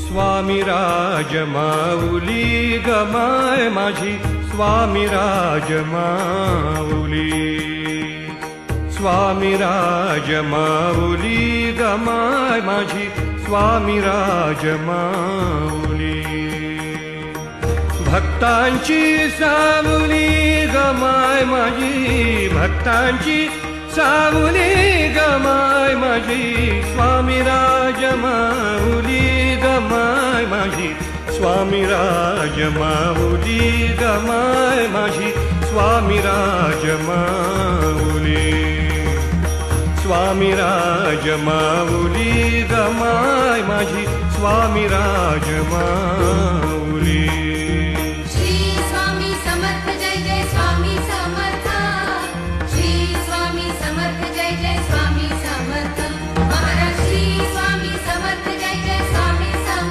स्वामी राजमाऊली गमाय माझी स्वामी राजमाऊली स्वामी राजमाऊली गमाय माझी स्वामी राजमाऊली भक्तांची सावली गमाय माझी भक्तांची सावली गमाय माझी स्वामी राजमाऊली गमाय माझी स्वामी राजमाऊली गमाय माझी स्वामी राजमाऊली स्वामी राजमाऊली गमाय माझी स्वामी राजमाऊली